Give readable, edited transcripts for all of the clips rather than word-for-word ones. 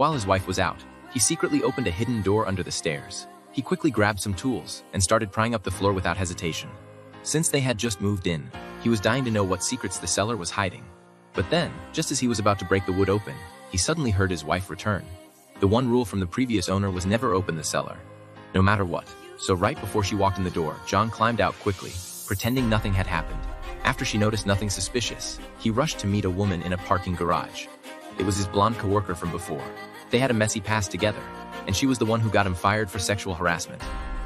While his wife was out, he secretly opened a hidden door under the stairs. He quickly grabbed some tools and started prying up the floor without hesitation. Since they had just moved in, he was dying to know what secrets the cellar was hiding. But then, just as he was about to break the wood open, he suddenly heard his wife return. The one rule from the previous owner was never open the cellar, no matter what. So right before she walked in the door, John climbed out quickly, pretending nothing had happened. After she noticed nothing suspicious, he rushed to meet a woman in a parking garage. It was his blonde coworker from before. They had a messy past together, and she was the one who got him fired for sexual harassment.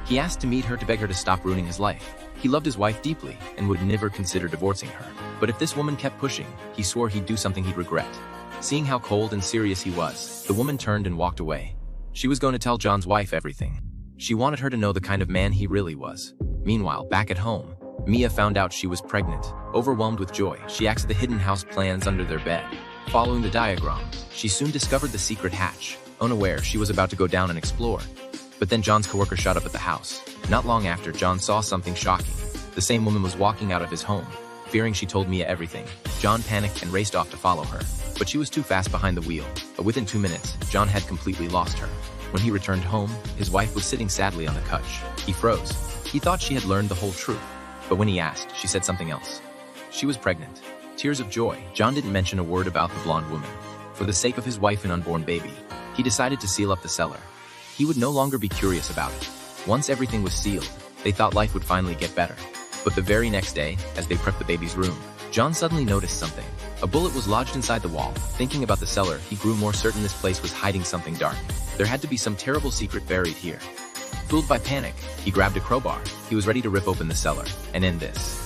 He asked to meet her to beg her to stop ruining his life. He loved his wife deeply and would never consider divorcing her. But if this woman kept pushing, he swore he'd do something he'd regret. Seeing how cold and serious he was, the woman turned and walked away. She was going to tell John's wife everything. She wanted her to know the kind of man he really was. Meanwhile, back at home, Mia found out she was pregnant. Overwhelmed with joy, she asked the hidden house plans under their bed. Following the diagram, she soon discovered the secret hatch. Unaware, she was about to go down and explore. But then John's coworker showed up at the house. Not long after, John saw something shocking. The same woman was walking out of his home. Fearing she told Mia everything, John panicked and raced off to follow her. But she was too fast behind the wheel. But within 2 minutes, John had completely lost her. When he returned home, his wife was sitting sadly on the couch. He froze. He thought she had learned the whole truth. But when he asked, she said something else. She was pregnant. Tears of joy, John didn't mention a word about the blonde woman. For the sake of his wife and unborn baby, he decided to seal up the cellar. He would no longer be curious about it. Once everything was sealed, they thought life would finally get better. But the very next day, as they prepped the baby's room, John suddenly noticed something. A bullet was lodged inside the wall. Thinking about the cellar, he grew more certain this place was hiding something dark. There had to be some terrible secret buried here. Fooled by panic, he grabbed a crowbar. He was ready to rip open the cellar and end this.